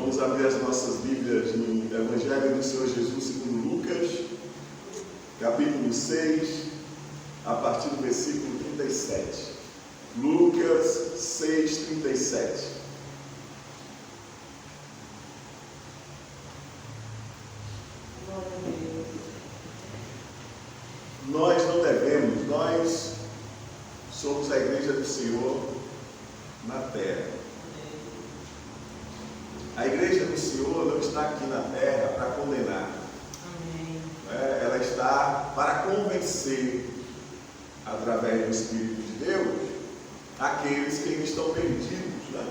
Vamos abrir as nossas Bíblias no Evangelho do Senhor Jesus segundo Lucas, capítulo 6, a partir do versículo 37. Lucas 6, 37. Nós não devemos, nós somos a igreja do Senhor na terra. A igreja do Senhor não está aqui na terra para condenar. Ela está para convencer, através do Espírito de Deus, aqueles que ainda estão perdidos, né?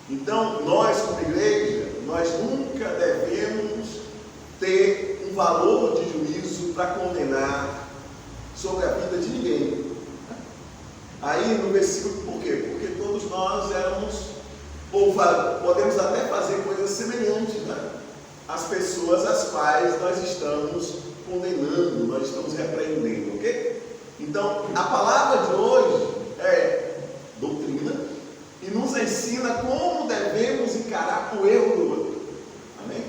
Então, nós como igreja, nós nunca devemos ter um valor de juízo para condenar sobre a vida de ninguém. Aí no versículo, por quê? Porque todos nós éramos, ou podemos até fazer coisas semelhantes, né? As pessoas às quais nós estamos condenando, nós estamos repreendendo, ok? Então, a palavra de hoje é doutrina e nos ensina como devemos encarar o erro do outro. Amém?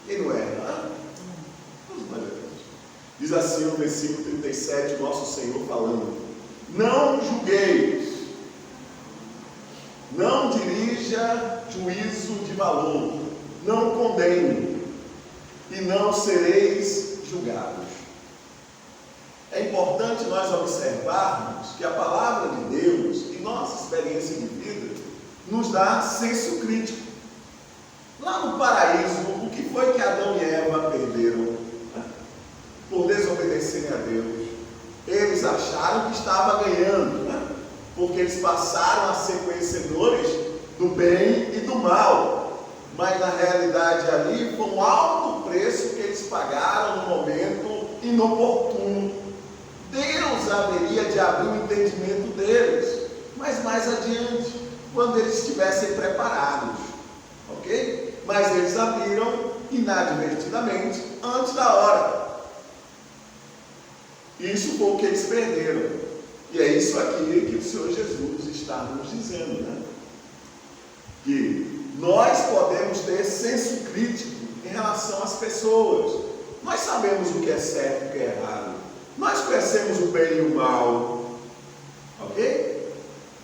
Quem não erra? Todos nós erramos. Diz assim no versículo 37, o nosso Senhor falando: não julgueis, não dirija juízo de valor, não condene, e não sereis julgados. É importante nós observarmos que a palavra de Deus e nossa experiência de vida nos dá senso crítico. Lá no paraíso, o que foi que Adão e Eva perderam? Por desobedecerem a Deus. Eles acharam que estava ganhando, né? Porque eles passaram a ser conhecedores do bem e do mal. Mas na realidade ali foi um alto preço que eles pagaram no momento inoportuno. Deus haveria de abrir o entendimento deles, mas mais adiante, quando eles estivessem preparados, ok? Mas eles abriram inadvertidamente antes da hora. Isso foi o que eles perderam. E é isso aqui que o Senhor Jesus está nos dizendo, né? Que nós podemos ter senso crítico em relação às pessoas. Nós sabemos o que é certo e o que é errado. Nós conhecemos o bem e o mal, ok?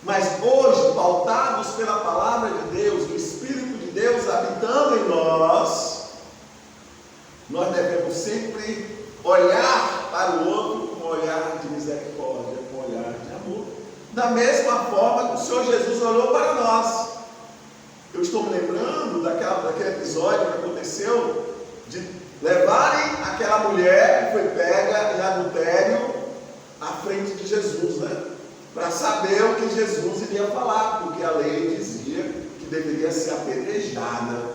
Mas hoje, pautados pela palavra de Deus, do Espírito de Deus habitando em nós, nós devemos sempre olhar para o outro com um olhar de misericórdia, com um olhar de amor, da mesma forma que o Senhor Jesus olhou para nós. Eu estou me lembrando daquele episódio que aconteceu de levarem aquela mulher que foi pega em adultério à frente de Jesus, né? Para saber o que Jesus iria falar, porque a lei dizia que deveria ser apedrejada,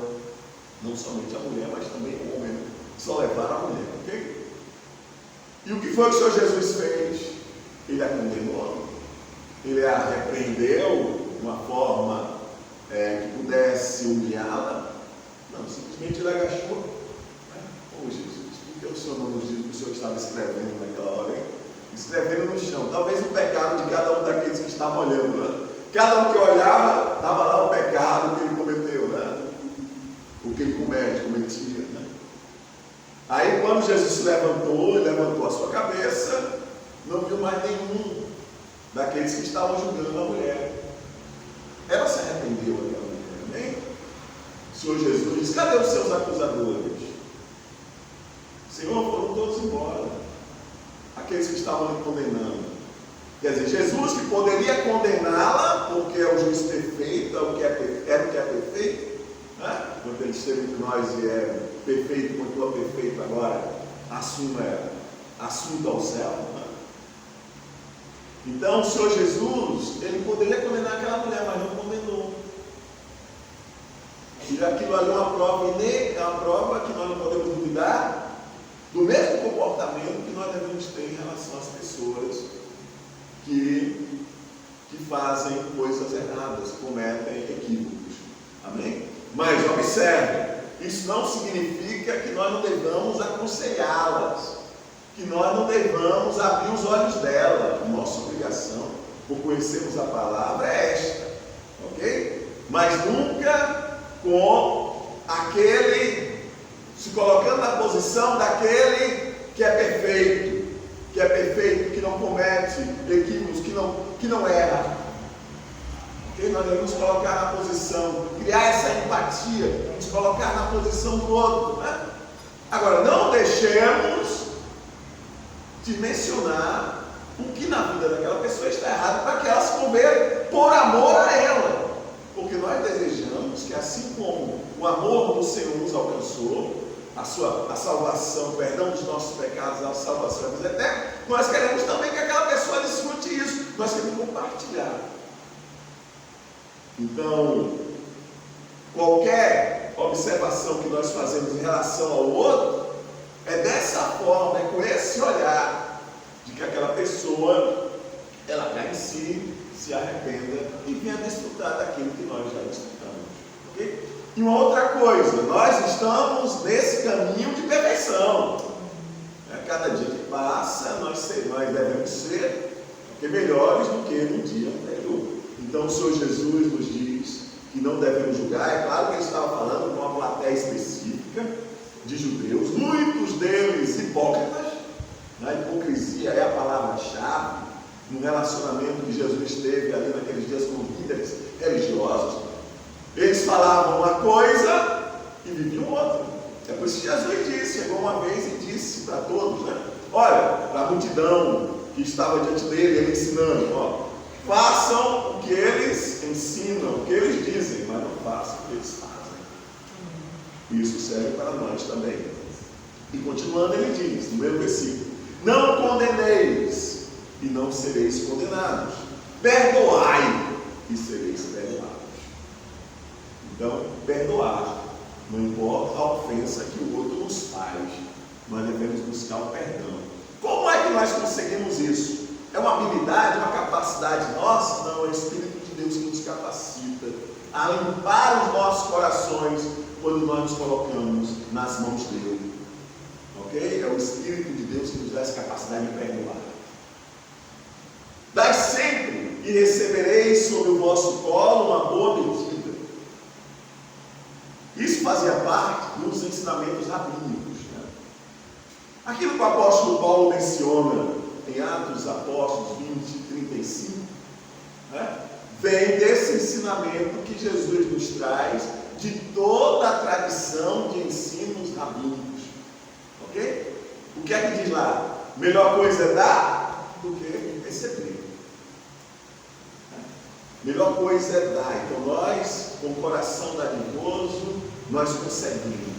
não somente a mulher, mas também o homem, só levaram a mulher, ok? E o que foi que o Senhor Jesus fez? Ele a condenou, ele a repreendeu de uma forma que pudesse humilhá-la? Não, simplesmente ele agachou. Oh Jesus, por que o Senhor não nos diz o que o Senhor estava escrevendo naquela hora, hein? Escrevendo no chão, talvez o pecado de cada um daqueles que estavam olhando, né? Cada um que olhava, estava lá o pecado que ele cometeu, né? O que ele cometia, né? Aí quando Jesus se levantou, ele levantou a sua cabeça, não viu mais nenhum daqueles que estavam julgando a mulher. Ela se arrependeu daquela mulher, amém? O Senhor Jesus disse: cadê os seus acusadores? Senhor, foram todos embora, aqueles que estavam lhe condenando. Quer dizer, Jesus que poderia condená-la, porque é o juiz perfeito, era o que é perfeito, né? Quando ele esteve entre nós e é perfeito, continua perfeito agora, assunto ao céu, né? Então o Senhor Jesus, ele poderia condenar aquela mulher, mas não condenou. E aquilo ali é uma prova que nós não podemos duvidar do mesmo comportamento que nós devemos ter em relação às pessoas que fazem coisas erradas, cometem equívocos. Amém? Mas observe, isso não significa que nós não devamos aconselhá-las, que nós não devamos abrir os olhos dela. Nossa obrigação, por conhecermos a palavra, é esta, ok? Mas nunca com aquele, se colocando na posição daquele que é perfeito, que não comete equívocos, que não erra. Okay? Nós devemos colocar na posição, criar essa empatia, nos colocar na posição do outro. Né? Agora, não deixemos de mencionar o que na vida daquela pessoa está errado, para que ela se converta por amor a ela. Porque nós desejamos que, assim como o amor do Senhor nos alcançou, a salvação, o perdão dos nossos pecados, a salvação da vida eterna, nós queremos também que aquela pessoa desfrute isso. Nós queremos compartilhar. Então, qualquer observação que nós fazemos em relação ao outro, é dessa forma, é com esse olhar, de que aquela pessoa, ela cai em si, se arrependa e venha desfrutar daquilo que nós já desfrutamos. Okay? E uma outra coisa, nós estamos nesse caminho de perfeição. Cada dia que passa, nós devemos ser melhores do que no dia anterior. Então o Senhor Jesus nos diz que não devemos julgar. É claro que ele estava falando com uma plateia específica de judeus, muitos deles hipócritas. A hipocrisia é a palavra-chave no relacionamento que Jesus teve ali naqueles dias com líderes religiosos. Eles falavam uma coisa e viviam outra. É por isso que Jesus disse, chegou uma vez e disse para todos, né? Olha, para a multidão que estava diante dele, ele ensinando, ó, façam o que eles ensinam, o que eles dizem, mas não façam o que eles fazem. Isso serve para nós também. E continuando, ele diz, no mesmo versículo: não condeneis e não sereis condenados. Perdoai e sereis perdoados. Então, perdoar, não importa a ofensa que o outro nos faz, nós devemos buscar o perdão. Como é que nós conseguimos isso? É uma habilidade, uma capacidade nossa? Não, é o Espírito de Deus que nos capacita a limpar os nossos corações quando nós nos colocamos nas mãos dele. Ok? É o Espírito de Deus que nos dá essa capacidade de perdoar. Dai sempre e recebereis sobre o vosso colo uma boa medida. Isso fazia parte dos ensinamentos rabínicos. Né? Aquilo que o apóstolo Paulo menciona em Atos dos Apóstolos 20:35, né? Vem desse ensinamento que Jesus nos traz de toda a tradição de ensinos rabínicos. Ok? O que é que diz lá? Melhor coisa é dar do que receber. Melhor coisa é dar. Então nós, com o coração dadivoso, nós conseguimos.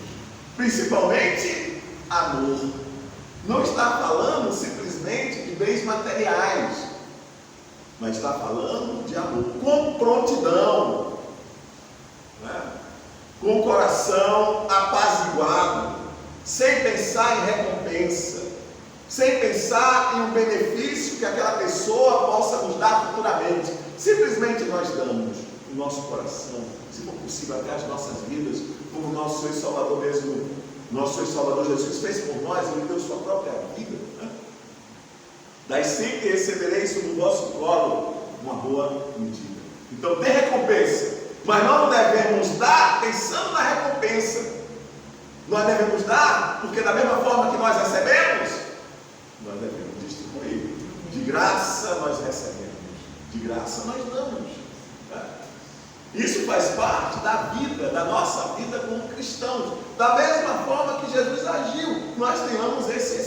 Principalmente amor. Não está falando simplesmente de bens materiais, mas está falando de amor com prontidão, né? Com o coração apaziguado, sem pensar em recompensa, sem pensar em um benefício que aquela pessoa possa nos dar futuramente. Simplesmente nós damos o nosso coração, se for possível, até as nossas vidas, como o nosso Senhor e Salvador mesmo, nosso Senhor e Salvador Jesus fez por nós. Ele deu sua própria vida. Né? Daí sempre recebereis sobre o vosso colo uma boa medida. Então tem recompensa, mas não devemos dar pensando na recompensa. Nós devemos dar porque da mesma forma que nós recebemos, nós devemos distribuir. De graça nós recebemos, de graça nós damos. Isso faz parte da vida, da nossa vida como cristãos. Da mesma forma que Jesus agiu, nós tenhamos esse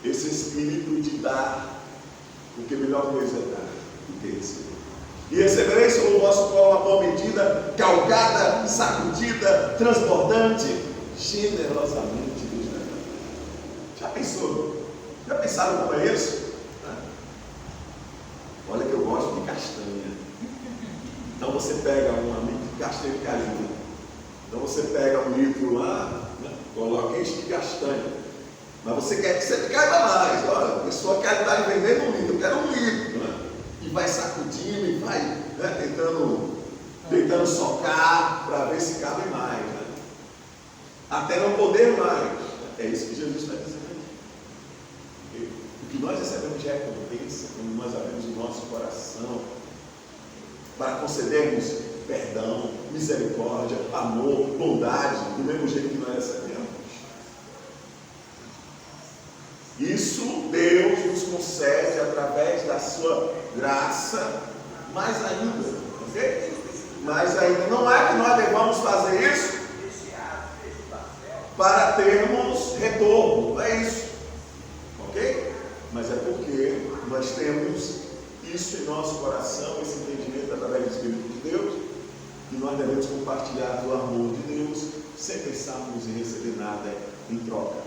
espírito de dar, porque a melhor coisa é dar do que receber. E recebereis sobre o vosso colo uma boa medida, calcada, sacudida, transbordante, generosamente dos demais. Já pensou? Já pensaram como é isso? Olha que eu gosto de castanha. Então você pega um amigo de castanha de carinho. Então você pega um litro lá, né? Coloca enche de castanha. Mas você quer que você caiba mais. Olha, a pessoa quer estar lhe vendendo um litro, eu quero um litro. Né? E vai sacudindo e vai, né, tentando socar para ver se cabe mais. Né? Até não poder mais. É isso que Jesus está dizendo aqui. O que nós recebemos de recompensa, quando nós abrimos o nosso coração para concedermos perdão, misericórdia, amor, bondade, do mesmo jeito que nós recebemos. Isso Deus nos concede através da sua graça, mais ainda, ok? Mais ainda, não é que nós devamos fazer isso para termos retorno, não é isso, ok? Mas é porque nós temos isso em nosso coração, esse entendimento através do Espírito de Deus, que nós devemos compartilhar do amor de Deus, sem pensarmos em receber nada em troca,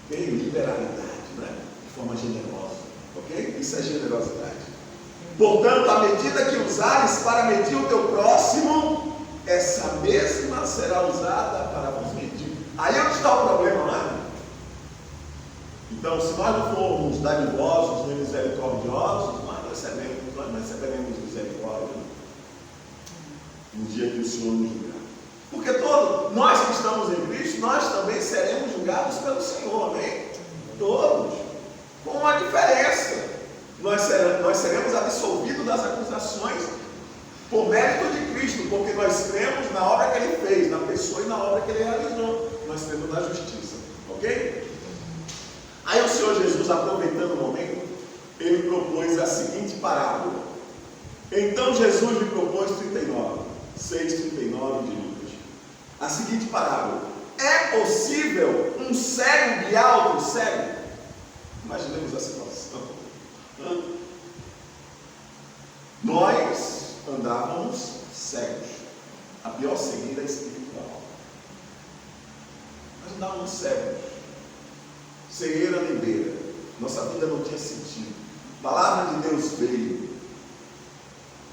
ok? Liberalidade, né? De forma generosa, ok? Isso é generosidade. Portanto, a medida que usares para medir o teu próximo, essa mesma será usada para vos medir. Aí onde está o problema, não é? Então, se nós não formos dadivosos nem misericordiosos, nós não receberemos misericórdia no dia que o Senhor nos julgar. Porque todos, nós que estamos em Cristo, nós também seremos julgados pelo Senhor, amém? Todos. Com uma diferença. Nós seremos absolvidos das acusações por mérito de Cristo, porque nós cremos na obra que Ele fez, na pessoa e na obra que Ele realizou. Nós cremos na justiça, ok? Aí o Senhor Jesus, aproveitando o momento, Ele propôs a seguinte parábola. Então Jesus lhe propôs 6:39 de Lucas. A seguinte parábola. É possível um cego guiar outro cego? Imaginemos a situação. Nós andávamos cegos. A pior cegueira é espiritual. Nós andávamos cegos. Cegueira nebeira. Nossa vida não tinha sentido. A palavra de Deus veio,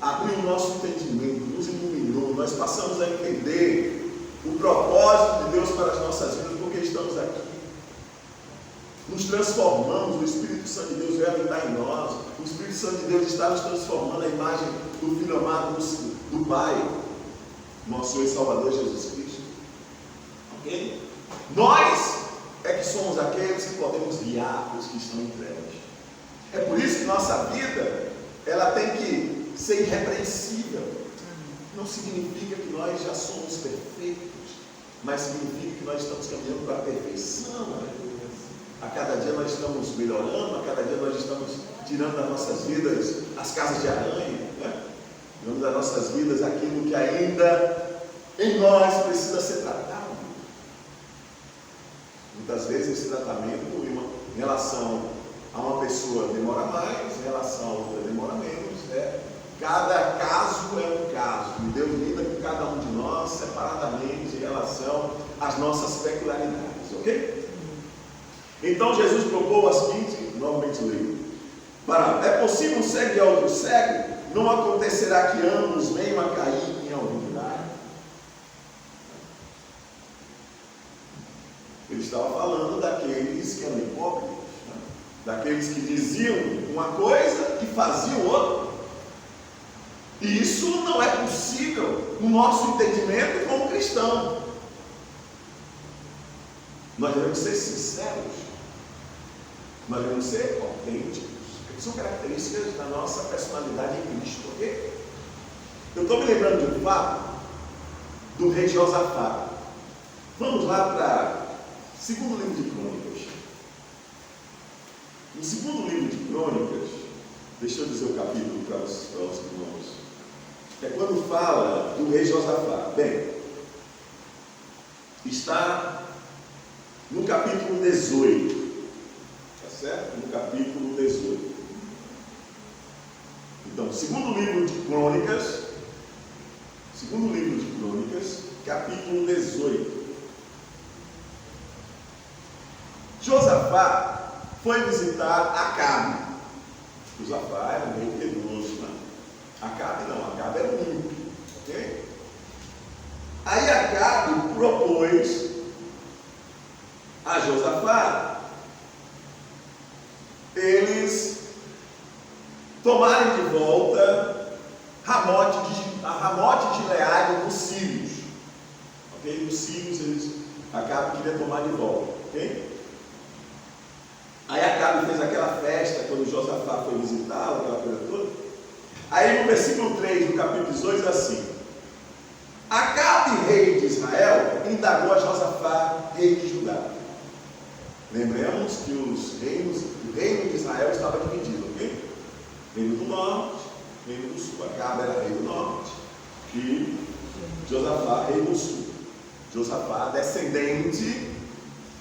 abriu o nosso entendimento, nos iluminou. Nós passamos a entender o propósito de Deus para as nossas vidas, porque estamos aqui. Nos transformamos, o Espírito Santo de Deus veio habitar em nós. O Espírito Santo de Deus está nos transformando a imagem do Filho amado do Pai, nosso Senhor e Salvador Jesus Cristo. Ok? Nós é que somos aqueles que podemos guiar os que estão em trevas. É por isso que nossa vida, ela tem que ser irrepreensível. Não significa que nós já somos perfeitos, mas significa que nós estamos caminhando para a perfeição. A cada dia nós estamos melhorando, a cada dia nós estamos tirando das nossas vidas as casas de aranha, né? Tirando das nossas vidas aquilo que ainda em nós precisa ser tratado. Muitas vezes esse tratamento em relação a uma pessoa demora mais, em relação a outra demora menos, né? Cada caso é um caso, e Deus lida com cada um de nós separadamente em relação às nossas peculiaridades, ok? Então Jesus propôs a seguinte, novamente leio. É possível um cego e outro cego? Não acontecerá que ambos venham a cair em algum lugar? Ele estava falando daqueles que eram hipócritas, né? Daqueles que diziam uma coisa e faziam outra. E isso não é possível no nosso entendimento como cristão. Nós devemos ser sinceros. Nós devemos ser autênticos. São características da nossa personalidade em Cristo, ok? Eu estou me lembrando de um fato do rei Josafá. Vamos lá para o segundo livro de Crônicas. No segundo livro de Crônicas, deixa eu dizer o capítulo para os irmãos. É quando fala do rei Josafá. Bem, está no capítulo 18. Certo? No capítulo 18. Então, segundo livro de Crônicas, capítulo 18. Josafá foi visitar Acabe. Josafá era meio piedoso, né? Acabe era um ímpio, ok? Aí Acabe propôs a Josafá eles tomarem de volta Ramote de Gileade dos sírios. Ok? Os sírios eles Acabe queria tomar de volta. Ok? Aí Acabe fez aquela festa quando Josafá foi visitá-lo, aquela coisa toda. Aí no versículo 3 do capítulo 18 diz assim: agradou a Josafá, rei de Judá. Lembremos que o reino de Israel estava dividido, ok? Reino do norte, reino do sul. Acabe era rei do norte e Josafá, rei do sul. Josafá, descendente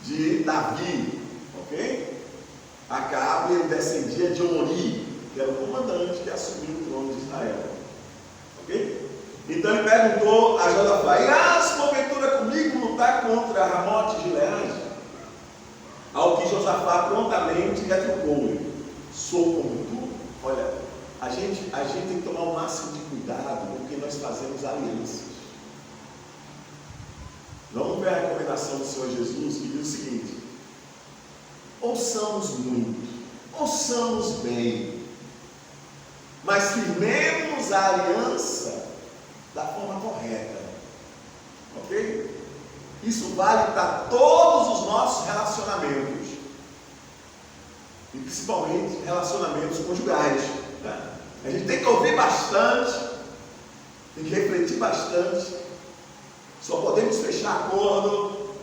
de Davi, ok? Acabe, ele descendia de Ori, que era o comandante que assumiu o trono de Israel, ok? Então ele perguntou a Josafá: irás porventura comigo lutar contra Ramote de Gileade? Ao que Josafá prontamente retrucou-lhe: sou como tu? Olha, a gente tem que tomar o máximo de cuidado, porque nós fazemos alianças. Vamos ver a recomendação do Senhor Jesus, que diz o seguinte: ouçamos muito, ouçamos bem, mas firmemos a aliança da forma correta, ok? Isso vale para todos os nossos relacionamentos, e principalmente relacionamentos conjugais, né? A gente tem que ouvir bastante, tem que refletir bastante. Só podemos fechar acordo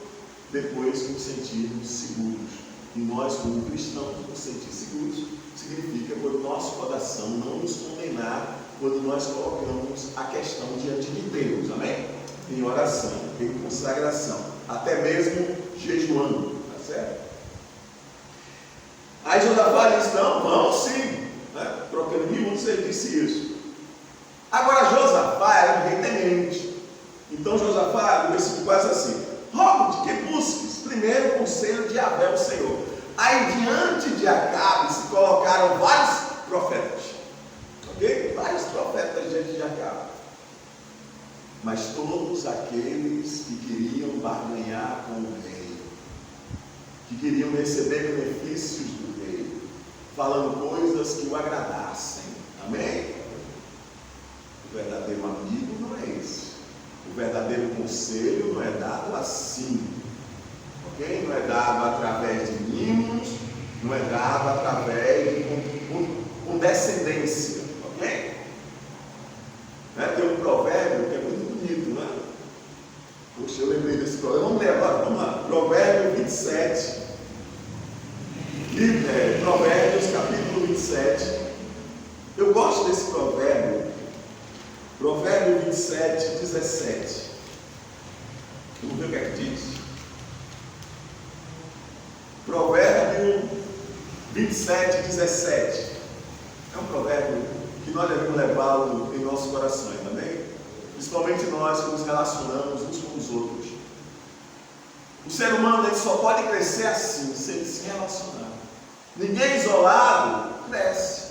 depois que nos sentirmos seguros. E nós, como cristãos, nos sentir seguros significa quando o nosso coração não nos condenar, quando nós colocamos a questão diante de Deus, amém? Em oração, em consagração, até mesmo jejuando, tá certo? Aí Josafá disse: não, vamos sim, né? Trocando miúdos, ele disse isso. Agora Josafá era um rei temente. Então Josafá, no versículo 4, assim: rogo-te que busques primeiro o conselho de Yahvé, o Senhor. Aí diante de Acabe se colocaram vários profetas, ok? Vários profetas diante de Acabe, mas todos aqueles que queriam barganhar com o rei, que queriam receber benefícios do rei, falando coisas que o agradassem, amém? O verdadeiro amigo não é esse. O verdadeiro conselho não é dado assim, ok? Não é dado através de mimos, não é dado através de condescendência, ok? Tem um provérbio que é muito bonito, né? Poxa, eu lembrei desse provérbio. Vamos ler agora, vamos lá. Provérbio 27. Provérbios capítulo 27. Eu gosto desse provérbio. Provérbio 27, 17. Vamos ver o que é que diz. Provérbio 27, 17. É um provérbio que nós devemos levá-lo em nossos corações, amém? Principalmente nós que nos relacionamos uns com os outros. O ser humano ele só pode crescer assim, se ele se relacionar. Ninguém isolado cresce.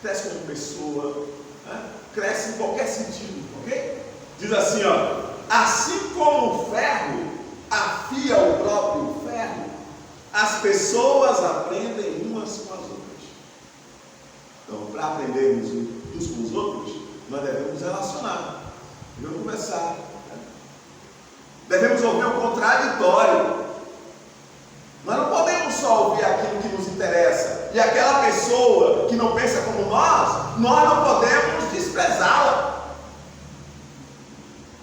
Cresce como pessoa, né? Cresce em qualquer sentido, ok? Diz assim, ó: assim como o ferro afia o próprio ferro, as pessoas aprendem umas com as outras. Então, para aprendermos uns com os outros, nós devemos relacionar, devemos conversar, né? Devemos ouvir o contraditório. Nós não podemos só ouvir aquilo que nos interessa, e aquela pessoa que não pensa como nós não podemos desprezá-la,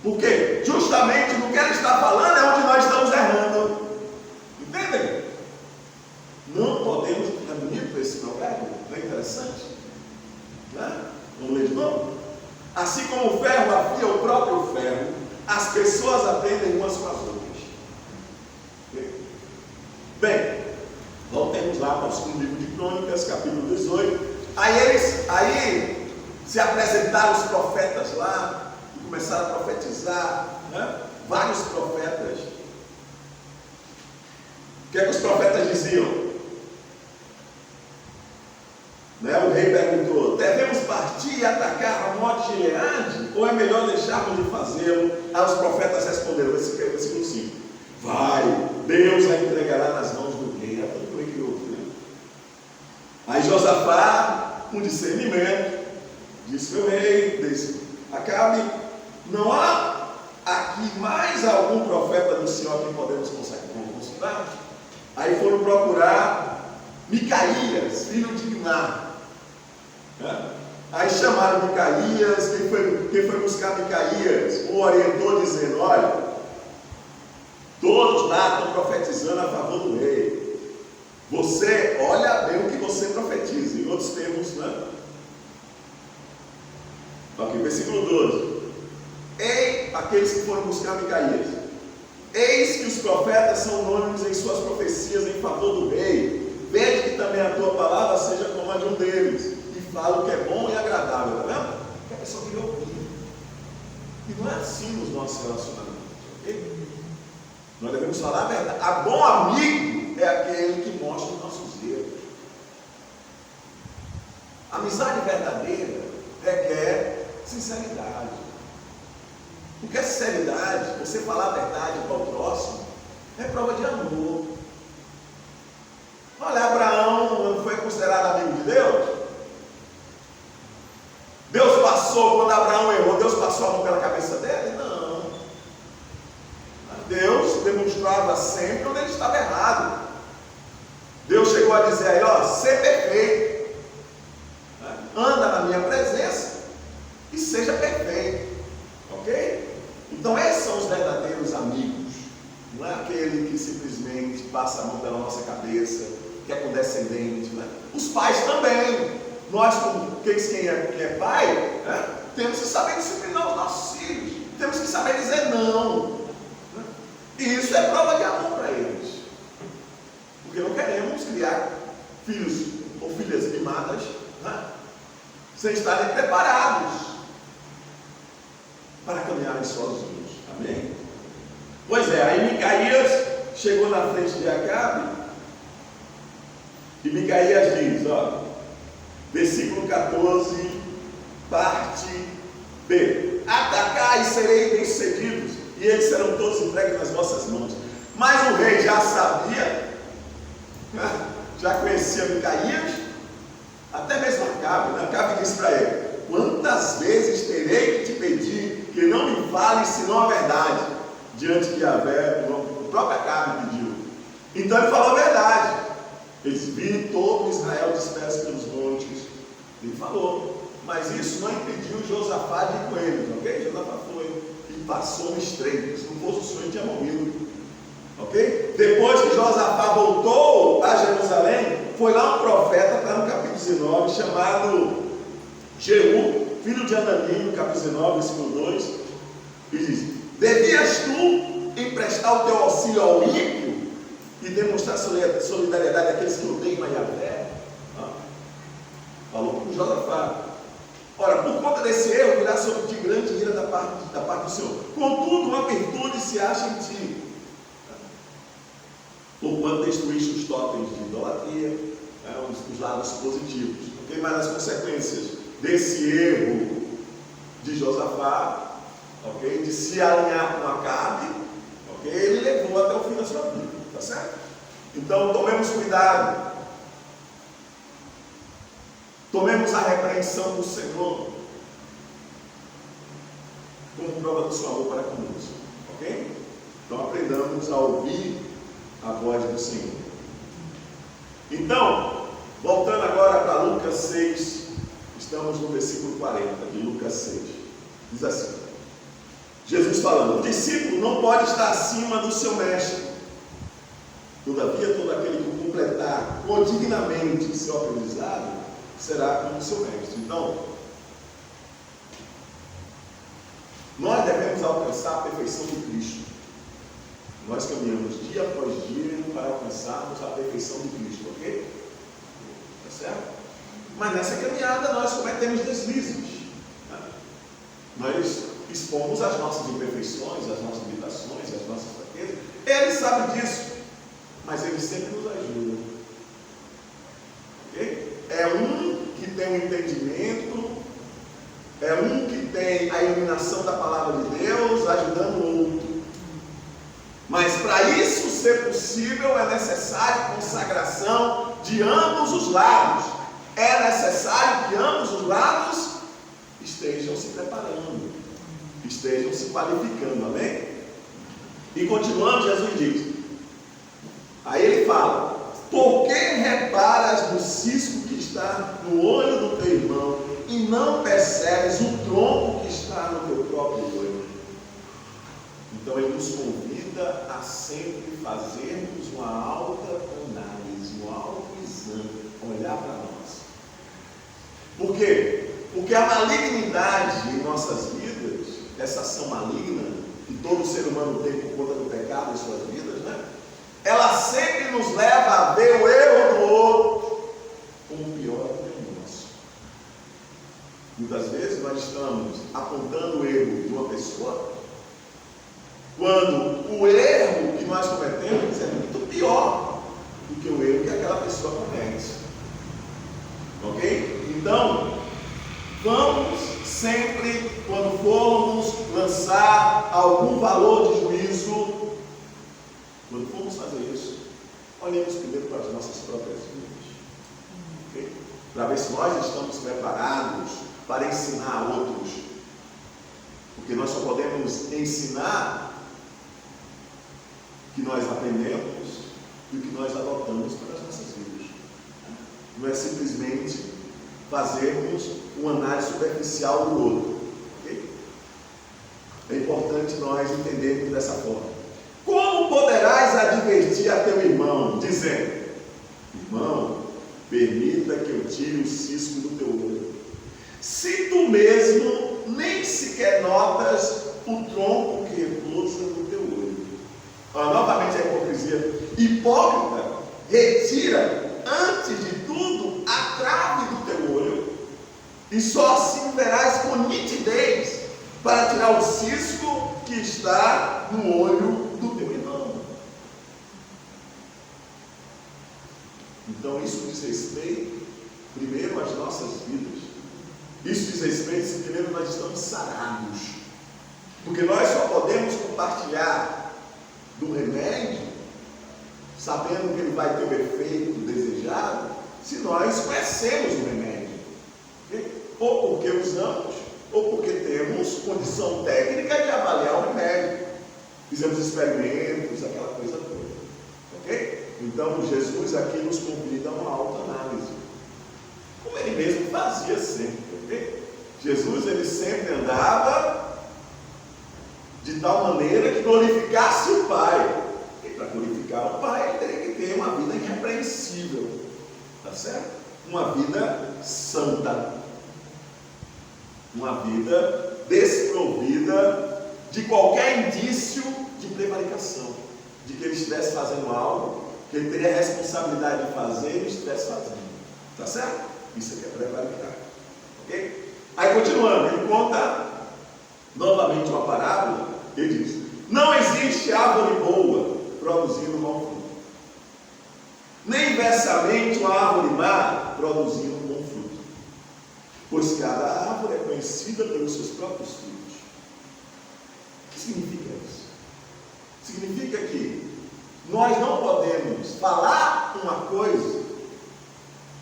porque justamente no que ela está falando é onde nós estamos errando, entendem? Não podemos. É bonito esse provérbio, não é interessante? Né? Vamos ler de novo? Assim como o ferro afia o próprio ferro, as pessoas aprendem umas com as outras. Bem, voltemos lá para o segundo livro de Crônicas, capítulo 18. Aí se apresentaram os profetas lá e começaram a profetizar, né? Vários profetas. O que é que os profetas diziam? Né? O rei perguntou: devemos partir e atacar Ramote de Gileade, ou é melhor deixarmos de fazê-lo? Aí os profetas responderam, versículo 5: vai, Deus a entregará nas mãos do rei. Aí Josafá, com discernimento, disse ao rei, disse: Acabe, não há aqui mais algum profeta do Senhor que podemos consultar? Aí foram procurar Micaías, filho de Iná. Aí chamaram Micaías. Quem foi buscar Micaías? O orientou dizendo: olha, todos lá estão profetizando a favor do rei. Você olha bem o que você profetiza, em outros termos, né? Ok, versículo 12. Ei, aqueles que foram buscar Micaías, eis que os profetas são unânimes em suas profecias em favor do rei. Vede que também a tua palavra seja como a de um deles, e fala o que é bom e agradável. Está vendo? Porque a pessoa queria ouvir. E não é assim nos nossos relacionamentos, ok? Nós devemos falar a verdade. A bom amigo é aquele que mostra os nossos erros. A amizade verdadeira requer sinceridade. Porque a sinceridade, você falar a verdade para o próximo, é prova de amor. Olha, Abraão não foi considerado amigo de Deus? Deus passou, quando Abraão errou, Deus passou a mão pela cabeça dele? Não. Deus demonstrava sempre onde ele estava errado. Deus chegou a dizer a ele, ó, ser perfeito. Anda na minha presença e seja perfeito. Ok? Então esses são os verdadeiros amigos. Não é aquele que simplesmente passa a mão pela nossa cabeça, que é condescendente, né? Os pais também. Nós, como quem é pai, né? Temos que saber disciplinar os nossos filhos. Temos que saber dizer não. Né? E isso é prova de amor para eles. Porque não queremos criar filhos ou filhas mimadas, né? Sem estarem preparados para caminharem sozinhos. Amém? Pois é, aí Micaías chegou na frente de Acabe e Micaías diz, ó, versículo 14, parte B: atacai e sereis bem-sucedidos, e eles serão todos entregues nas vossas mãos. Mas o rei já sabia, já conhecia Micaías, até mesmo Acabe, né? Acabe disse para ele: quantas vezes terei que te pedir que não me fales senão a verdade, diante de Yahvé? O próprio Acabe pediu. Então ele falou a verdade. Eles viram todo Israel disperso pelos montes. Ele falou, mas isso não impediu Josafá de ir com eles, ok? Josafá foi e passou no estreito. Se não fosse o Senhor, ele tinha morrido, ok? Depois que Josafá voltou a Jerusalém, foi lá um profeta, está no capítulo 19, chamado Jeú, filho de Anani, no capítulo 19, versículo 2, e diz: devias tu emprestar o teu auxílio ao ímpio e demonstrar solidariedade àqueles que odeiam a Yahvé? Falou com Josafá. Ora, por conta desse erro, virá sobre ti grande ira da parte do Senhor. Contudo, uma virtude se acha em ti, porquanto destruíste os totens de idolatria, os lados positivos. Okay? Mas as consequências desse erro de Josafá, okay, de se alinhar com Acabe, okay, ele levou até o fim da sua vida. Tá certo? Então tomemos cuidado. Tomemos a repreensão do Senhor como prova do seu amor para conosco. Ok? Então aprendamos a ouvir a voz do Senhor. Então, voltando agora para Lucas 6, estamos no versículo 40 de Lucas 6. Diz assim: Jesus falando: o discípulo não pode estar acima do seu mestre. Todavia, todo aquele que completar dignamente seu aprendizado será como seu mestre. Então, nós devemos alcançar a perfeição de Cristo. Nós caminhamos dia após dia para alcançarmos a perfeição de Cristo, ok? Tá certo? Mas nessa caminhada nós cometemos deslizes, né? Nós expomos as nossas imperfeições, as nossas limitações, as nossas fraquezas. Ele sabe disso, mas ele sempre nos ajuda. Ok? É um que tem um entendimento, é um que tem a iluminação da palavra de Deus, ajudando o outro. Mas para isso ser possível é necessário consagração de ambos os lados. É necessário que ambos os lados estejam se preparando, estejam se qualificando, amém? E continuando, Jesus diz, aí ele fala: por que reparas no cisco que está no olho do teu irmão e não percebes o tronco que está no teu próprio olho? Então ele nos convida obriga a sempre fazermos uma autoanálise, um autoexame, olhar para nós. Por quê? Porque a malignidade em nossas vidas, essa ação maligna que todo ser humano tem por conta do pecado em suas vidas, né? Ela sempre nos leva a ver o erro do outro como pior que o nosso. Muitas vezes nós estamos apontando o erro de uma pessoa, quando o erro que nós cometemos é muito pior do que o erro que aquela pessoa comete. Ok? Então, vamos sempre, quando formos lançar algum valor de juízo, quando formos fazer isso, olhemos primeiro para as nossas próprias vidas. Okay? Para ver se nós estamos preparados para ensinar a outros. Porque nós só podemos ensinar o que nós aprendemos e o que nós adotamos para as nossas vidas. Não é simplesmente fazermos uma análise superficial do outro. Okay? É importante nós entendermos dessa forma. Como poderás advertir a teu irmão, dizendo: irmão, permita que eu tire o cisco do teu olho, se tu mesmo nem sequer notas o tronco que repousa no teu olho? Novamente a hipocrisia. Hipócrita, retira antes de tudo a trave do teu olho, e só assim verás com nitidez para tirar o cisco que está no olho do teu irmão. Então isso diz respeito primeiro às nossas vidas. Isso diz respeito se primeiro nós estamos sarados. Porque nós só podemos compartilhar do remédio, sabendo que ele vai ter o efeito desejado, se nós conhecemos o remédio. Okay? Ou porque usamos, ou porque temos condição técnica de avaliar o remédio. Fizemos experimentos, aquela coisa toda. Ok? Então Jesus aqui nos convida a uma autoanálise. Como ele mesmo fazia sempre. Okay? Jesus, ele sempre andava de tal maneira que glorificasse o Pai. E para glorificar o Pai, ele teria que ter uma vida irrepreensível. Tá certo? Uma vida santa. Uma vida desprovida de qualquer indício de prevaricação. De que ele estivesse fazendo algo que ele teria a responsabilidade de fazer e estivesse fazendo. Tá certo? Isso aqui é prevaricar. Ok? Aí continuando, ele conta novamente uma parábola. Ele diz: não existe árvore boa produzindo mau fruto, nem inversamente uma árvore má produzindo bom fruto, pois cada árvore é conhecida pelos seus próprios frutos. O que significa isso? Significa que nós não podemos falar uma coisa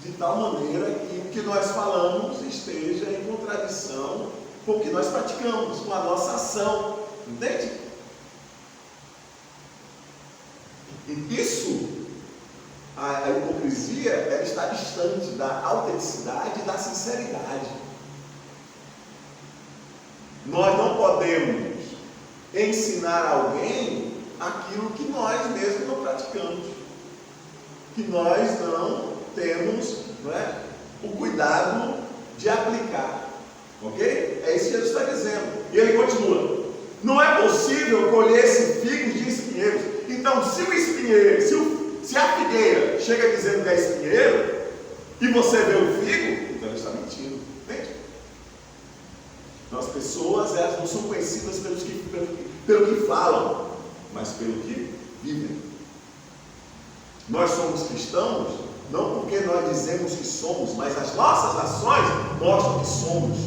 de tal maneira que o que nós falamos esteja em contradição com o que nós praticamos, com a nossa ação. Entende? Isso, a hipocrisia, ela está distante da autenticidade e da sinceridade. Nós não podemos ensinar alguém aquilo que nós mesmos não praticamos, que nós não temos, não é, o cuidado de aplicar. Ok? É isso que Jesus está dizendo. E ele continua: não é possível colher-se figos de espinheiros. Então, se o espinheiro, se a figueira chega dizendo que é espinheiro, e você vê o figo, então ele está mentindo. Entende? Então, as pessoas, elas não são conhecidas pelo que falam, mas pelo que vivem. Nós somos cristãos não porque nós dizemos que somos, mas as nossas ações mostram que somos.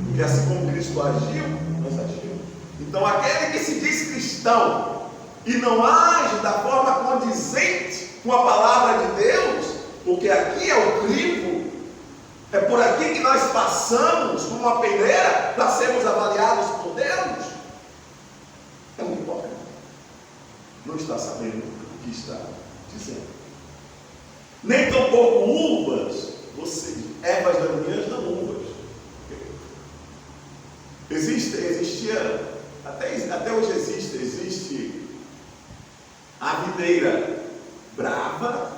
Porque assim como Cristo agiu, nós agimos. Então aquele que se diz cristão e não age da forma condizente com a palavra de Deus, porque aqui é o crivo, é por aqui que nós passamos como uma peneira para sermos avaliados por Deus, é um hipócrita. Não está sabendo o que está dizendo. Nem tampouco uvas, ervas daninhas não uvas. Existia, até hoje existe A videira brava,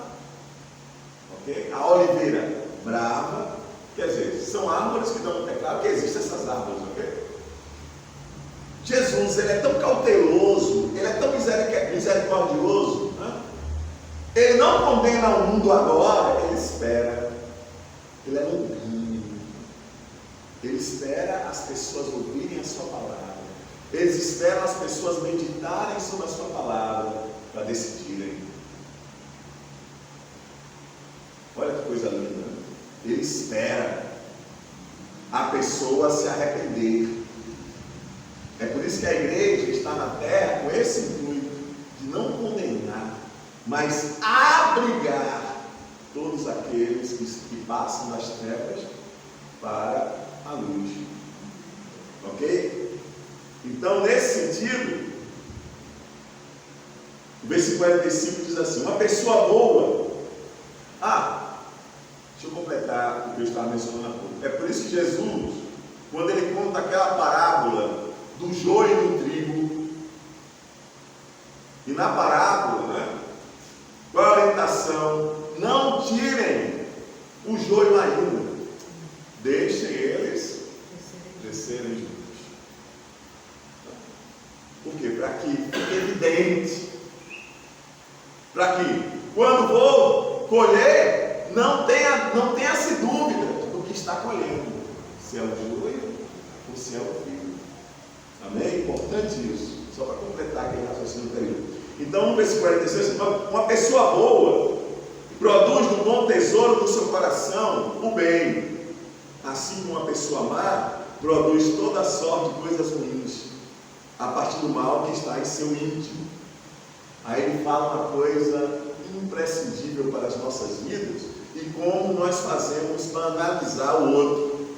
ok? A oliveira brava, quer dizer, são árvores que dão, é claro que existem essas árvores, ok? Jesus, ele é tão cauteloso, ele é tão misericordioso, né? Ele não condena o mundo agora, ele espera, ele é longínquo, ele espera as pessoas ouvirem a sua palavra, eles esperam as pessoas meditarem sobre a sua palavra para decidirem. Olha que coisa linda, né? Ele espera a pessoa se arrepender. É por isso que a igreja está na terra com esse intuito de não condenar, mas abrigar todos aqueles que passam das trevas para a luz. Ok? Então, nesse sentido, o versículo 45 diz assim: uma pessoa boa. Deixa eu completar o que eu estava mencionando há pouco. É por isso que Jesus, quando ele conta aquela parábola do joio e do trigo, e na parábola, né, qual é a orientação? Não tirem o joio ainda, deixem eles crescerem juntos. Por quê? Para que fique evidente, para que quando for colher, não tenha-se dúvida do que está colhendo, se é o joio ou se é o trigo. Amém? Importante isso, só para completar aquele raciocínio anterior. Então, no versículo 46, uma pessoa boa produz do bom tesouro do seu coração o bem, assim como uma pessoa má produz toda sorte de coisas ruins, a partir do mal que está em seu íntimo. Aí ele fala uma coisa imprescindível para as nossas vidas e como nós fazemos para analisar o outro.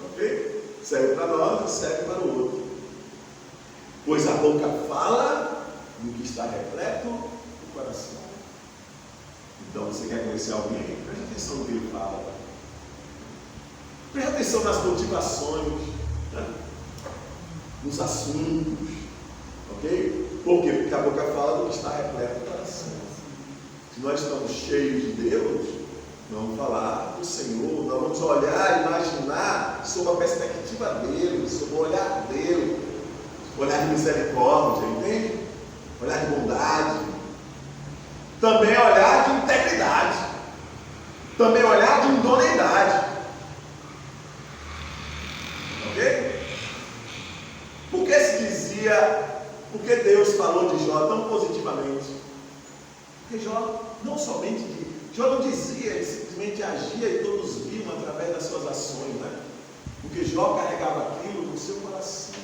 Ok? Serve para nós e serve para o outro. Pois a boca fala do que está repleto no coração. Então, você quer conhecer alguém? Preste atenção no que ele fala. Preste atenção nas motivações, né? Nos assuntos. Ok? Por quê? Porque a boca fala do que está repleto no coração. Se nós estamos cheios de Deus, nós vamos falar do Senhor, nós vamos olhar, imaginar sob a perspectiva dele, sob o olhar dele, olhar de misericórdia, entende? Olhar de bondade, também olhar de integridade, também olhar de idoneidade. Ok? Por que se dizia, por que Deus falou de Jó tão positivamente? Porque Jó não dizia, ele simplesmente agia e todos viam através das suas ações, né? Porque Jó carregava aquilo no seu coração.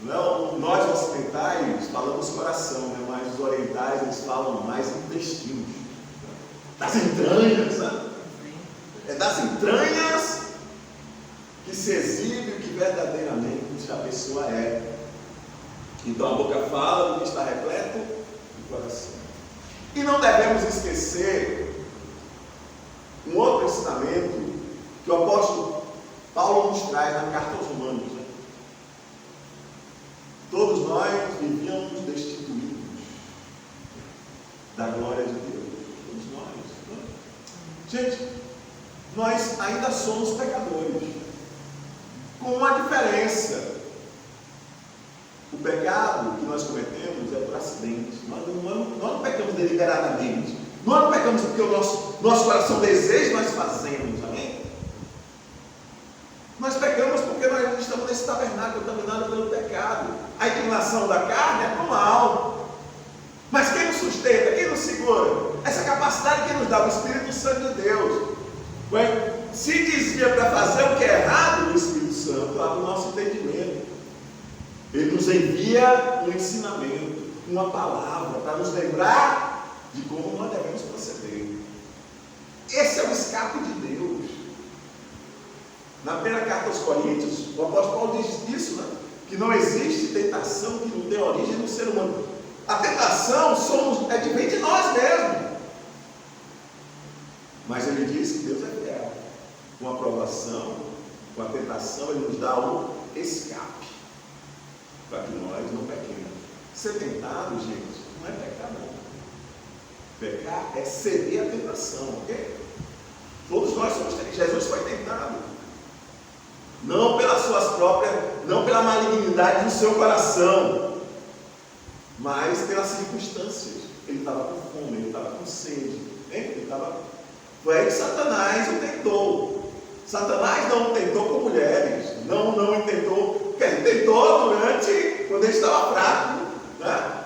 Nós ocidentais falamos coração, né? Mas os orientais eles falam mais intestinos, das entranhas, né? É das entranhas que se exibe o que verdadeiramente a pessoa é. Então a boca fala do que está repleto do coração. E não devemos esquecer um outro ensinamento que o apóstolo Paulo nos traz na carta aos Romanos, né? Todos nós vivíamos destituídos da glória de Deus. Todos nós, né? Gente, nós ainda somos pecadores, com uma diferença. O pecado que nós cometemos é por acidente. Nós não pecamos deliberadamente. Nós não pecamos porque o nosso coração deseja, nós fazemos. Amém? Nós pecamos porque nós estamos nesse tabernáculo contaminado pelo pecado. A inclinação da carne é para o mal. Mas quem nos sustenta, quem nos segura? Essa capacidade que nos dá o Espírito Santo de Deus. Se dizia para fazer o que é errado, o Espírito Santo abre o nosso entendimento. Ele nos envia um ensinamento, uma palavra, para nos lembrar de como nós devemos proceder. Esse é o escape de Deus. Na primeira carta aos Coríntios, o apóstolo Paulo diz isso, né? Que não existe tentação que não dê origem no ser humano. A tentação vem de nós mesmos. Mas ele diz que Deus é fiel. Com a provação, com a tentação, ele nos dá um escape, para que nós não pequemos. Ser tentado, gente, não é pecar, não. Pecar é ceder à tentação, ok? Todos nós somos tentados. Jesus foi tentado. Não pelas suas próprias, não pela malignidade do seu coração, mas pelas circunstâncias. Ele estava com fome, ele estava com sede. Foi aí que Satanás o tentou. Satanás não o tentou com mulheres, não o tentou, tentou durante, quando ele estava fraco, né?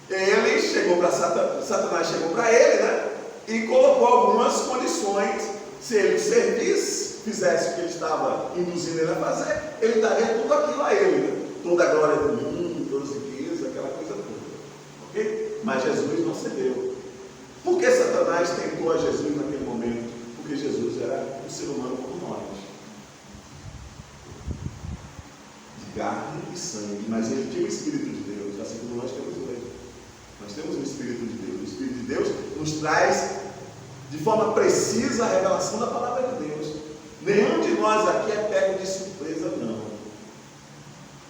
Ele chegou para Satanás chegou para ele, né? E colocou algumas condições. Se ele servisse, fizesse o que ele estava induzindo ele a fazer, ele daria tudo aquilo a ele, né? Toda a glória do mundo, todas as riquezas, aquela coisa toda, ok? Mas Jesus não cedeu. Por que Satanás tentou a Jesus naquele momento? Porque Jesus era um ser humano como nós, de carne e sangue, mas ele tinha o Espírito de Deus, assim como nós temos hoje. Nós temos o Espírito de Deus. O Espírito de Deus nos traz de forma precisa a revelação da palavra de Deus. Nenhum de nós aqui é pego de surpresa, não.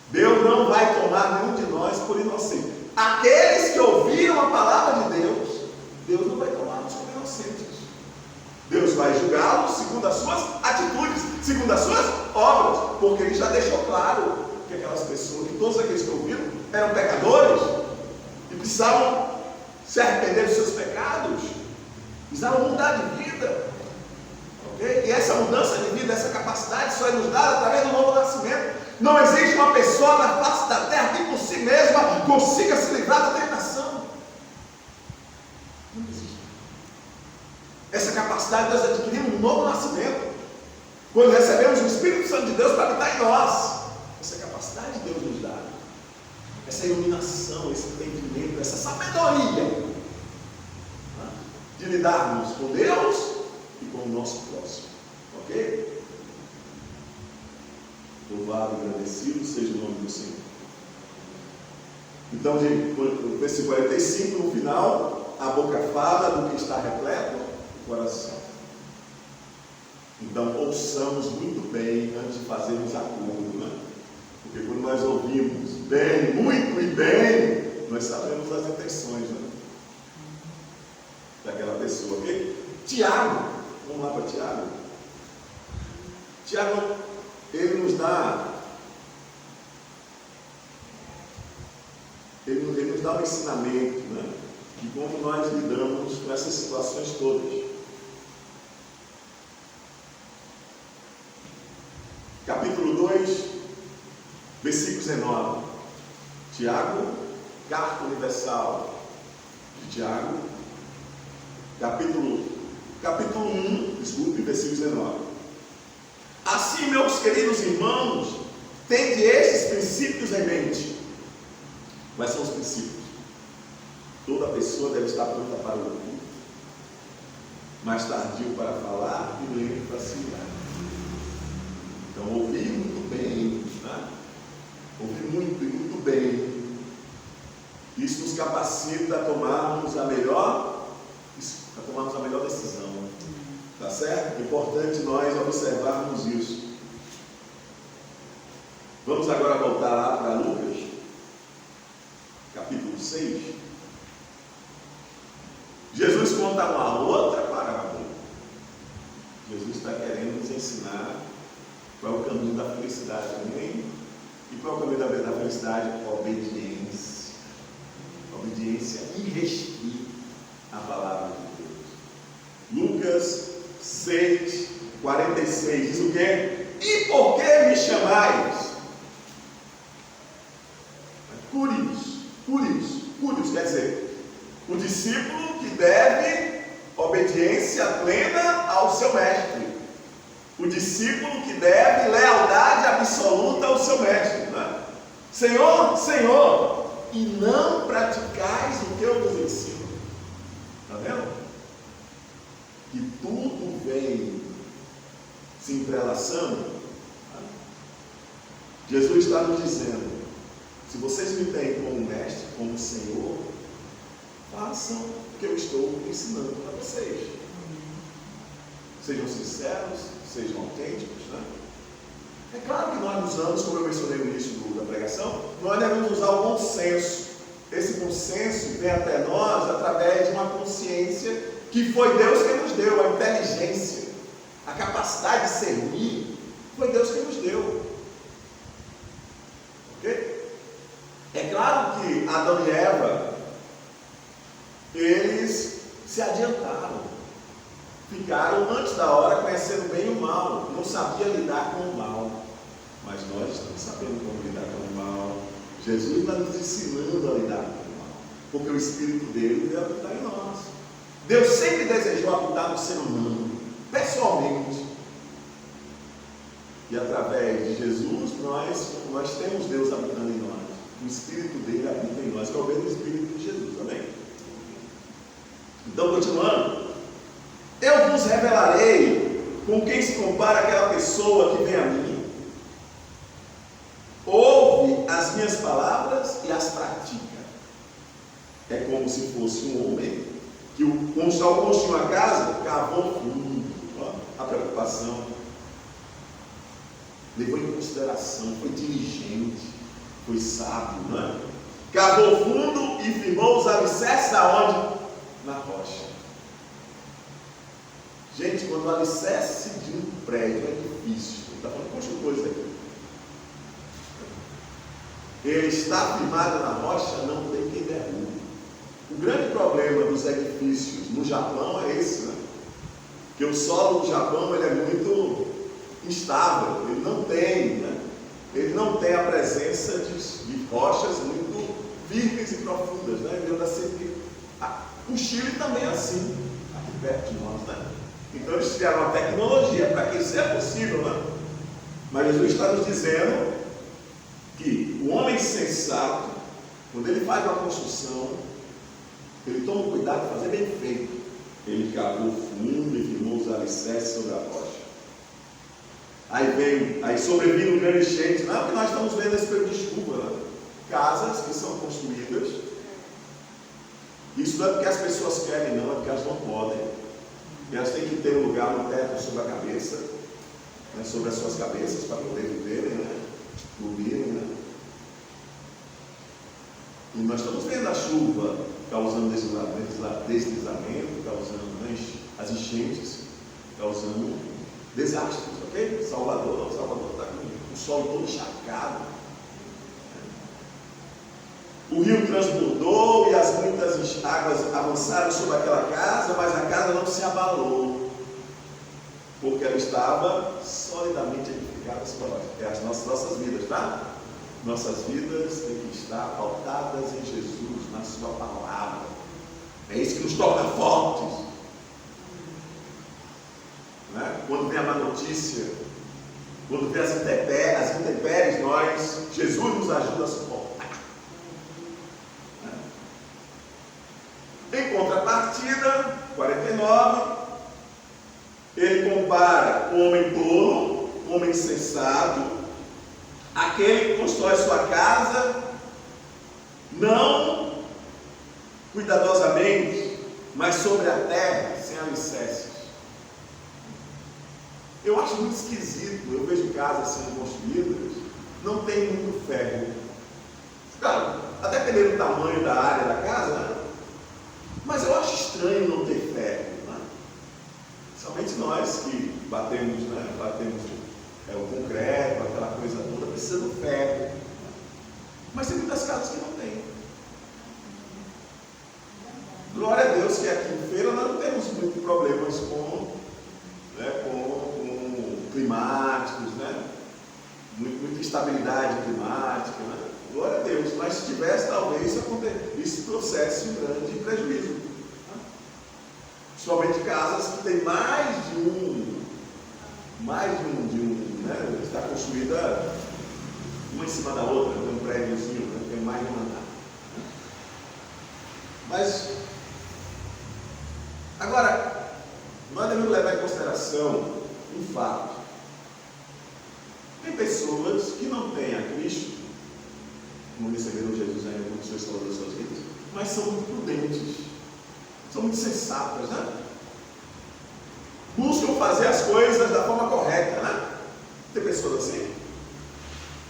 Deus não vai tomar nenhum de nós por inocente. Aqueles que ouviram a palavra de Deus, Deus não vai tomá-los como inocentes. Deus vai julgá-los segundo as suas atitudes, segundo as suas obras, porque Ele já deixou claro que aquelas pessoas, que todos aqueles que ouviram, eram pecadores e precisavam se arrepender dos seus pecados, precisavam mudar de vida. Okay? E essa mudança de vida, essa capacidade só é nos dada através do novo nascimento. Não existe uma pessoa na face da terra que por si mesma consiga se livrar da tentação. Não existe. Essa capacidade nós adquirimos no novo nascimento, quando recebemos o Espírito Santo de Deus para habitar em nós. Essa capacidade Deus nos dá, essa iluminação, esse entendimento, essa sabedoria de lidarmos com Deus e com o nosso próximo, ok? Louvado e agradecido seja o nome do Senhor. Então, no versículo 45, no final, a boca fala do que está repleto, o coração. Então, ouçamos muito bem antes de fazermos acordo, né? Porque quando nós ouvimos bem, muito e bem, nós sabemos as intenções, né? Daquela pessoa, ok? Tiago, vamos lá para Tiago. Tiago, ele nos dá um ensinamento, né? De como nós lidamos com essas situações todas. Capítulo 2, versículo 19. Tiago, carta universal de Tiago, capítulo 1, versículo 19. Assim, meus queridos irmãos, tende estes princípios em mente. Quais são os princípios? Toda pessoa deve estar pronta para ouvir, mais tardio para falar e lento para se irar. Então, ouvir muito bem, né? Ouvir muito e muito bem. Isso nos capacita a tomarmos a melhor decisão. Tá certo? É importante nós observarmos isso. Vamos agora voltar lá para Lucas, capítulo 6. Jesus conta uma outra parábola. Jesus está querendo nos ensinar qual é o caminho da felicidade também. E qual é o caminho da felicidade? Obediência. Obediência irrestrita à palavra de Deus. Lucas 6, 46 diz o quê? E por que me chamais? Curios, quer dizer, o discípulo que deve obediência plena ao seu mestre. O discípulo que deve lealdade absoluta ao seu mestre, né? Senhor, Senhor, e não praticais o que eu vos ensino. Está vendo? Que tudo vem se entrelaçando. Tá? Jesus está nos dizendo: se vocês me têm como mestre, como Senhor, façam o que eu estou ensinando para vocês. Sejam sinceros, sejam autênticos, né? É claro que nós usamos, como eu mencionei no início da pregação, nós devemos usar o bom senso. esse bom senso vem até nós através de uma consciência que foi Deus quem nos deu, a inteligência, a capacidade de discernir, foi Deus quem nos deu. Ok? É claro que Adão e Eva, eles se adiantaram, ficaram antes da hora conhecendo bem o mal, não sabiam lidar com o mal, mas nós estamos sabendo como lidar com o mal. Jesus está nos ensinando a lidar com o mal, porque o Espírito dele deve habitar em nós. Deus sempre desejou habitar no ser humano, pessoalmente, e através de Jesus nós temos Deus habitando em nós. O Espírito dele habita em nós, que é o mesmo Espírito de Jesus, amém? Então, continuando, eu vos revelarei com quem se compara aquela pessoa que vem a mim, ouve as minhas palavras e as pratica. É como se fosse um homem que, ao construir uma casa, cavou fundo. A preocupação, levou em consideração, foi diligente, foi sábio, não é? Cavou fundo e firmou os alicerces aonde? Na rocha. Gente, quando o alicerce de um prédio é difícil, está falando de construtores aqui, ele está firmado na rocha, não tem quem derrube. O grande problema dos edifícios no Japão é esse, né? Que o solo do Japão ele é muito instável, ele não tem, né? Ele não tem a presença de rochas muito firmes e profundas, né? Ele anda sempre. O Chile também é assim, aqui perto de nós, né? Então eles criaram uma tecnologia para que isso é possível, né? Mas Jesus está nos dizendo que o homem sensato, quando ele faz uma construção, ele toma cuidado de fazer bem feito. Ele cavou fundo e firmou os alicerces sobre a rocha. Aí sobrevive um grande enchente. Não é o que nós estamos vendo nesse período de chuva, né? Casas que são construídas. Isso não é porque as pessoas querem, não, é porque elas não podem. E elas têm que ter um lugar no teto sobre a cabeça, né? Sobre as suas cabeças, para poder viverem, né? Dormirem, né? E nós estamos vendo a chuva causando deslizamento, causando as enchentes, causando desastres, ok? Salvador está com o solo todo encharcado. O rio transbordou e as muitas águas avançaram sobre aquela casa, mas a casa não se abalou, porque ela estava solidamente edificada sobre as nossas vidas, tá? Nossas vidas têm que estar pautadas em Jesus, na sua palavra. É isso que nos torna fortes. Né? Quando vem a má notícia, quando vem as intempéries, Jesus nos ajuda a suportar. Né? Em contrapartida, 49, ele compara o homem tolo, o homem insensato, aquele que constrói sua casa, não cuidadosamente, mas sobre a terra, sem alicerces. Eu acho muito esquisito, eu vejo casas sendo construídas, não tem muito ferro. Claro, até dependendo do tamanho da área da casa, né? Mas eu acho estranho não ter ferro, né? Somente nós que batemos o concreto, aquela coisa toda, precisa do ferro. Mas tem muitas casas que não tem. Glória a Deus que aqui em Feira nós não temos muitos problemas com climáticos, né? Muita instabilidade climática, né? Glória a Deus, mas se tivesse, talvez isso trouxesse um grande prejuízo. Né? Principalmente casas que tem mais de um, né? Está construída uma em cima da outra, tem um prédiozinho, né? Tem mais de um andar. Né? Mas, agora, nós devemos levar em consideração um fato. Tem pessoas que não têm a Cristo, não receberam Jesus ainda como seu Salvador das suas vidas, mas são muito prudentes, são muito sensatas, né? Buscam fazer as coisas da forma correta, né? Tem pessoas assim.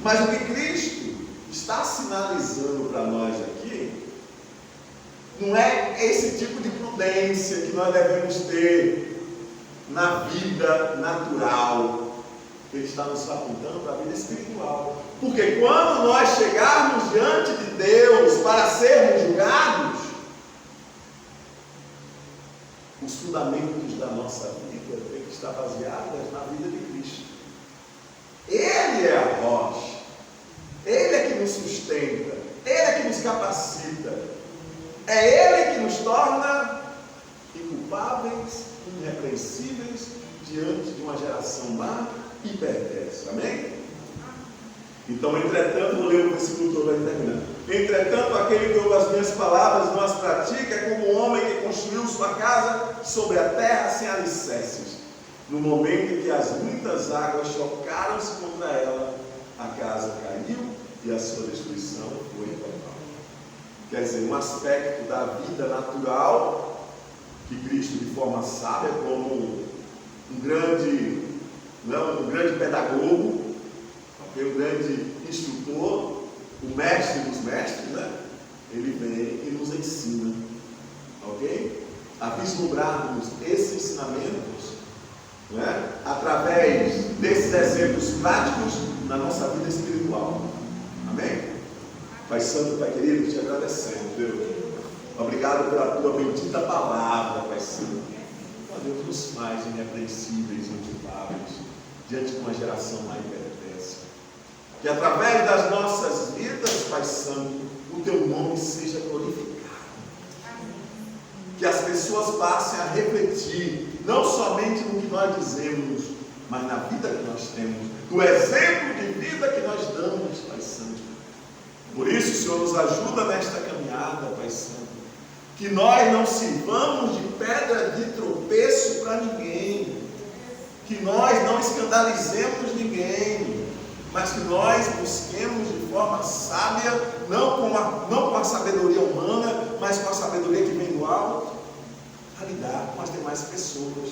Mas o que Cristo está sinalizando para nós aqui Não é esse tipo de prudência que nós devemos ter na vida natural. Ele está nos apontando para a vida espiritual. Porque quando nós chegarmos diante de Deus para sermos julgados, os fundamentos da nossa vida têm que estar baseados na vida de Cristo. Ele é a rocha. Ele é que nos sustenta. Ele é que nos capacita. É Ele que nos torna inculpáveis, irrepreensíveis diante de uma geração má e perversa. Amém? Então, entretanto, vou ler o versículo todo aí terminando. Entretanto, aquele que ouve as minhas palavras e não as pratica é como um homem que construiu sua casa sobre a terra sem alicerces. No momento em que as muitas águas chocaram-se contra ela, a casa caiu e a sua destruição foi total. Quer dizer, um aspecto da vida natural que Cristo, de forma sábia, como um grande pedagogo, um grande instrutor, o mestre dos mestres, né? Ele vem e nos ensina, ok? A vislumbrarmos esses ensinamentos, né? Através desses exemplos práticos na nossa vida espiritual. Amém? Pai Santo, Pai querido, te agradecendo, Deus. Obrigado pela tua bendita palavra, Pai Santo. Ó Deus, nos faz irrepreensíveis, inculpáveis, diante de uma geração má e perversa. Que através das nossas vidas, Pai Santo, o teu nome seja glorificado. Que as pessoas passem a refletir, não somente no que nós dizemos, mas na vida que nós temos, do exemplo de vida que nós damos, Pai Santo. Por isso, Senhor, nos ajuda nesta caminhada, Pai Santo. Que nós não sirvamos de pedra de tropeço para ninguém. Que nós não escandalizemos ninguém. Mas que nós busquemos de forma sábia, não com a sabedoria humana, mas com a sabedoria que vem do alto, a lidar com as demais pessoas.